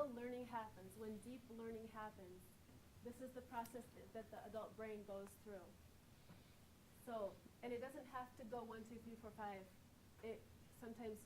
real learning happens, when deep learning happens, this is the process that the adult brain goes through. So, and it doesn't have to go 1, 2, 3, 4, 5. Sometimes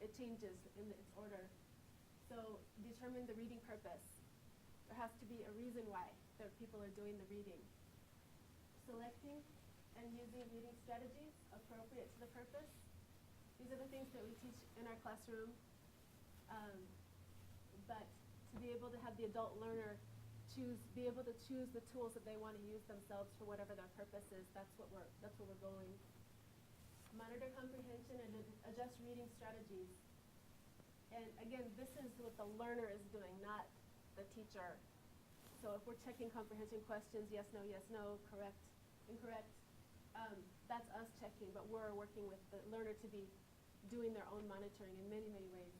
it changes in its order. So determine the reading purpose. There has to be a reason why people are doing the reading. Selecting and using reading strategies appropriate to the purpose. These are the things that we teach in our classroom. But to be able to have the adult learner be able to choose the tools that they want to use themselves for whatever their purpose is, that's what we're going. Monitor comprehension and adjust reading strategies. And again, this is what the learner is doing, not the teacher. So if we're checking comprehension questions, yes, no, correct, incorrect, that's us checking, but we're working with the learner to be doing their own monitoring in many, many ways.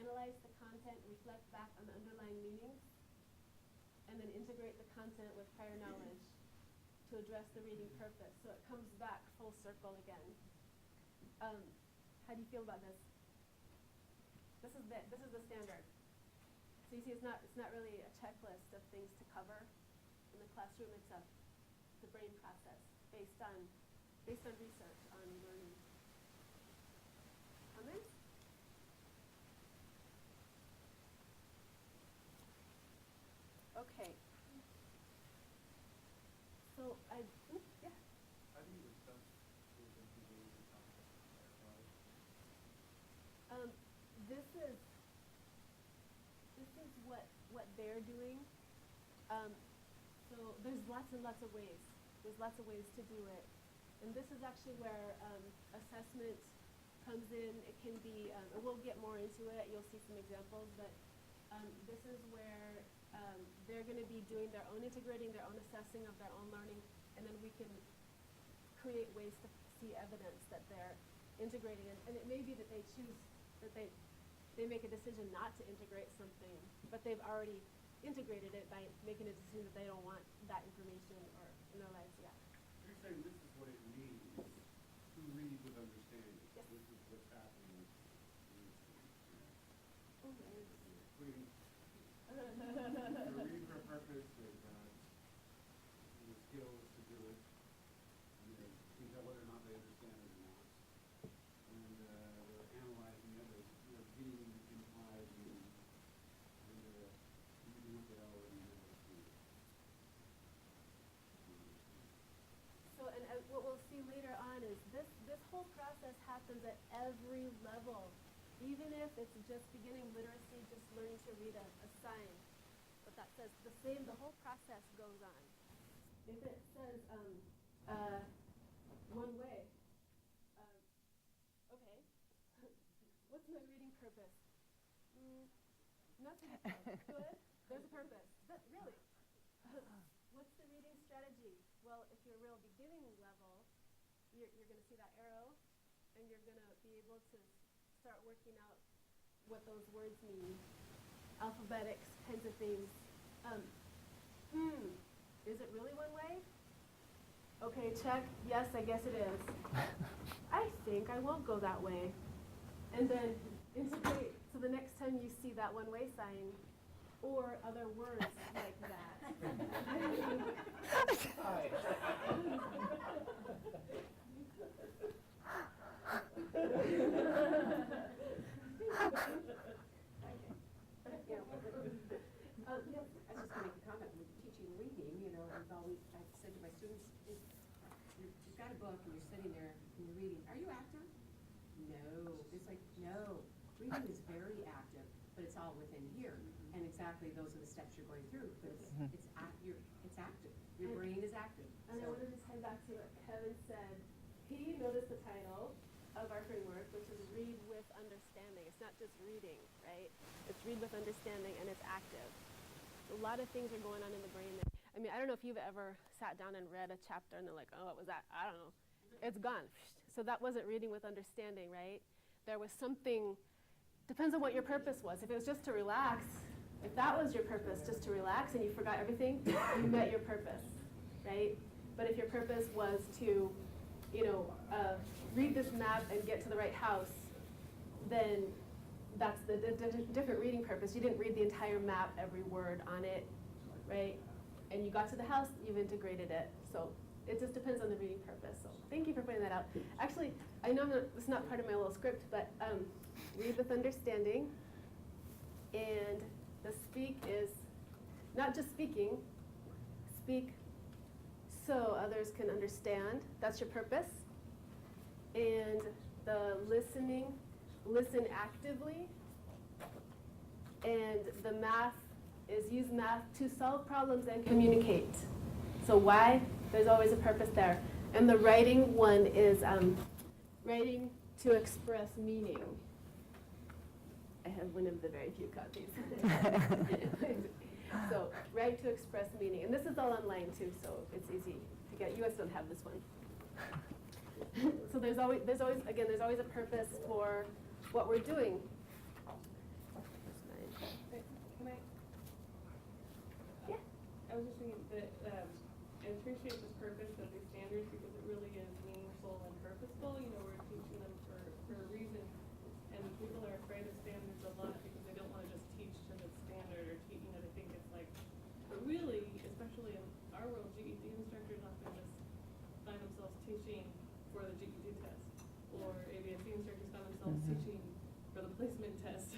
Analyze the content, reflect back on the underlying meanings, and then integrate the content with prior knowledge to address the reading purpose. So it comes back full circle again. How do you feel about this? This is the standard. So you see, it's not really a checklist of things to cover in the classroom. It's a brain process based on research on learning. Comments? Okay. So yeah. How do you assess the behavior of This is what they're doing. So there's lots and lots of ways. There's lots of ways to do it. And this is actually where assessment comes in. It can be, we'll get more into it. You'll see some examples, but this is where they're going to be doing their own integrating, their own assessing of their own learning, and then we can create ways to see evidence that they're integrating it. And it may be that they choose, that they make a decision not to integrate something, but they've already integrated it by making a decision that they don't want that information or in their lives yet. You're saying this is what it means to read with understanding. Yes. This is what's happening. Okay. To read for a purpose, the skills to do it. You can tell whether or not they understand it or not. And they're analyzing it, they're being implied and using what they already know. So, and what we'll see later on is this whole process happens at every level. Even if it's just beginning literacy, just learning to read a sign. But that says the whole process goes on. If it says one way, okay, what's my reading purpose? Nothing. Good. There's a purpose. But really, what's the reading strategy? Well, if you're a real beginning level, you're going to see that arrow, and you're going to be able to start working out what those words mean, alphabetics, kinds of things. Is it really one way? Okay, check. Yes, I guess it is. I think I won't go that way. And then integrate, so the next time you see that one way sign, or other words like that. Yeah, I was just going to make a comment. With teaching reading, I've said to my students, you've got a book and you're sitting there and you're reading. Are you active? No. It's like, no. Reading is very active, but it's all within here. And exactly those are the steps you're going through. But it's active. Your brain is active. And I wanted to tie back to what Kevin said. He noticed the title of our framework, which is Read with Understanding. It's not just reading, right? It's read with understanding, and it's active. A lot of things are going on in the brain. I don't know if you've ever sat down and read a chapter and they're like, oh, what was that? I don't know. It's gone. So that wasn't reading with understanding, right? There was something, depends on what your purpose was. If it was just to relax, if that was your purpose, just to relax and you forgot everything, you met your purpose, right? But if your purpose was to, read this map and get to the right house, then that's the different reading purpose. You didn't read the entire map, every word on it, right? And you got to the house, you've integrated it. So it just depends on the reading purpose. So thank you for pointing that out. Actually, I know it's not part of my little script, but read with understanding. And the speak is not just speaking, speak so others can understand. That's your purpose. And the listening, listen actively. And the math is use math to solve problems and communicate. So why? There's always a purpose there. And the writing one is writing to express meaning. I have one of the very few copies. So write to express meaning. And this is all online too, so it's easy to get. You guys don't have this one. So there's always a purpose for what we're doing. Can I? Yeah. I was just thinking that I appreciate the purpose of these standards because it really is meaningful and purposeful. You know, we're teaching them for a reason, and people are afraid of standards a lot because they don't want to just teach to the standard or teach. You know, they think it's like, but really, especially in our world, GED instructors often just find themselves teaching for the GED test, or ABSC instructors find themselves teaching for the placement test.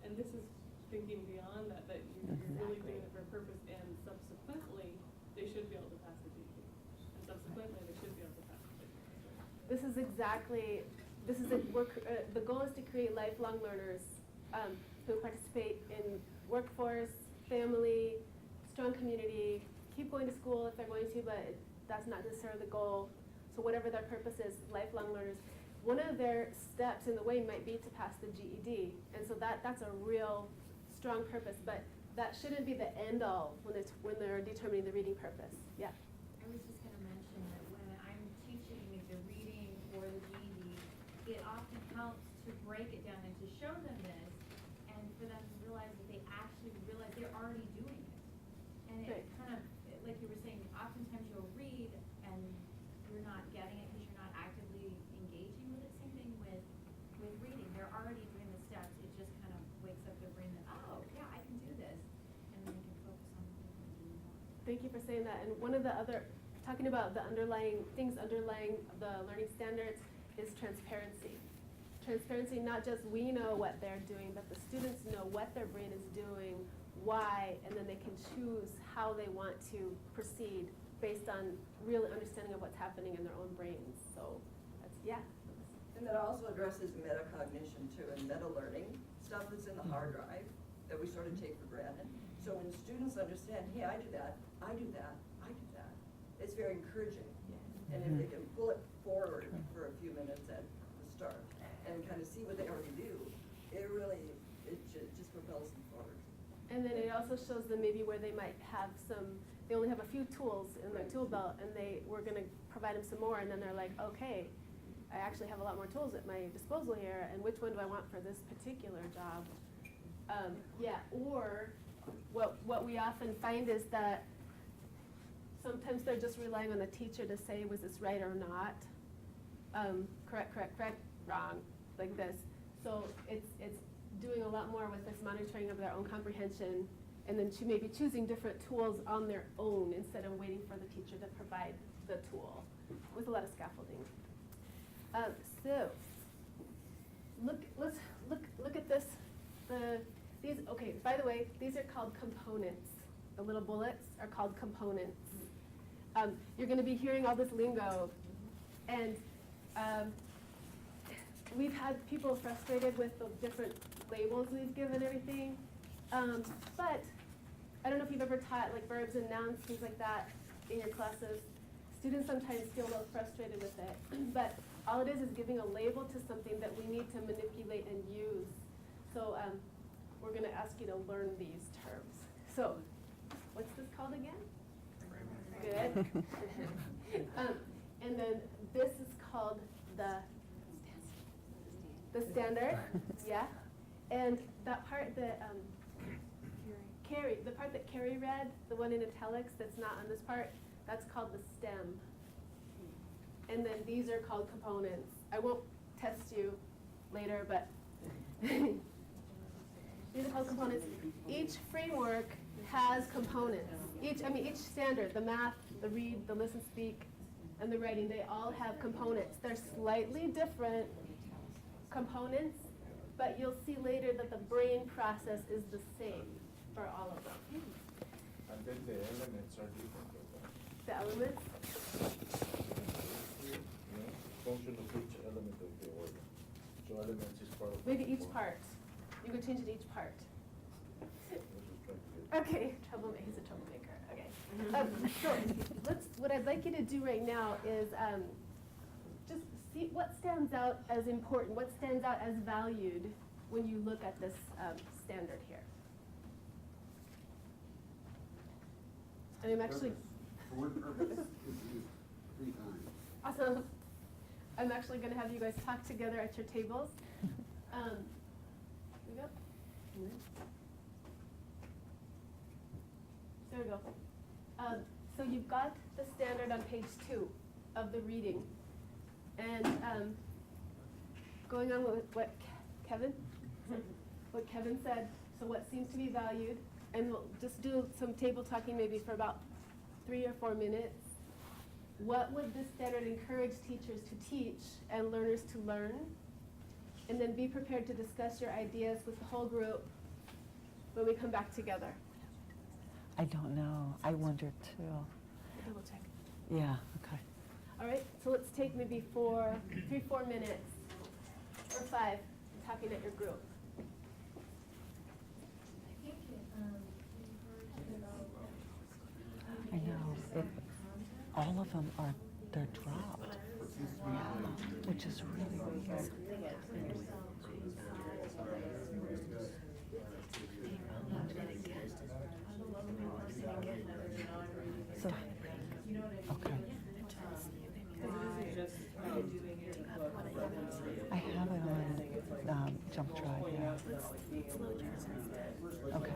And this is thinking beyond that, that you're really doing it for a purpose, and subsequently, they should be able to pass the GED. And subsequently, they should be able to pass the placement test. This is the goal is to create lifelong learners who participate in workforce, family, strong community, keep going to school if they're going to, but that's not necessarily the goal. So whatever their purpose is, lifelong learners. One of their steps in the way might be to pass the GED, and so that's a real strong purpose, but that shouldn't be the end all when they're determining the reading purpose. Yeah. I was just gonna mention that when I'm teaching the reading for the GED, it often helps to break it down and to show them this, and for them to realize that they actually realize they're already doing it. And it Right. kind of, like you were saying, oftentimes you'll read and you're not getting it because you're not actively engaging with it. Same thing with reading. They're already doing the steps. It just kind of wakes up their brain that, oh, yeah, I can do this. And then they can focus on what they can do more. Thank you for saying that. And one of the other, talking about the underlying the learning standards is transparency. Transparency, not just we know what they're doing, but the students know what their brain is doing, why, and then they can choose how they want to proceed based on real understanding of what's happening in their own brains. So that's, yeah. And that also addresses metacognition too, and meta-learning, stuff that's in the hard drive that we sort of take for granted. So when students understand, hey, I do that, I do that, I do that, it's very encouraging. And if they can pull it forward for a few minutes at the start and kind of see what they already do, it just propels them forward. And then it also shows them maybe where they might have they only have a few tools in their tool belt, and we're gonna provide them some more, and then they're like, okay, I actually have a lot more tools at my disposal here, and which one do I want for this particular job? Or what we often find is that sometimes they're just relying on the teacher to say, was this right or not? Correct, wrong, like this. So it's doing a lot more with this monitoring of their own comprehension, and then maybe choosing different tools on their own instead of waiting for the teacher to provide the tool, with a lot of scaffolding. So let's look at this. Okay, by the way, these are called components. The little bullets are called components. You're going to be hearing all this lingo, and we've had people frustrated with the different labels we've given everything. But I don't know if you've ever taught like verbs and nouns, things like that in your classes. Students sometimes feel a little frustrated with it, but all it is giving a label to something that we need to manipulate and use. So we're going to ask you to learn these terms. So what's this called again? Good. And then this is called the standard. Yeah. And that part that the part that Carrie read, the one in italics that's not on this part, that's called the stem. And then these are called components. I won't test you later, but These are called components. Each framework has components. Each standard, the math, the read, the listen, speak, and the writing, they all have components. They're slightly different components, but you'll see later that the brain process is the same for all of them. And then the elements are different, okay? The elements, You know, function of each element of the organ. So elements is part of. maybe the each organ. part. You could change it each part. Let's just try to get. Okay, troublemaker, he's a troublemaker, okay. So, what I'd like you to do right now is, just see what stands out as important, what stands out as valued when you look at this, standard here. And I'm actually, Purpose. The word purpose is used 3 times. awesome. I'm actually gonna have you guys talk together at your tables. Here we go. There we go. So you've got the standard on page 2 of the reading. And going on with what Kevin said, so what seems to be valued, and we'll just do some table talking maybe for about 3 or 4 minutes. What would this standard encourage teachers to teach and learners to learn? And then be prepared to discuss your ideas with the whole group when we come back together. I don't know. I wondered too. Double check. Yeah, okay. All right, so let's take maybe 3, 4 minutes, or 5, talking at your group. I know. All of them are, they're dropped. Yeah, which is really weird. So, okay. I have it on Jump Drive, yeah. Okay.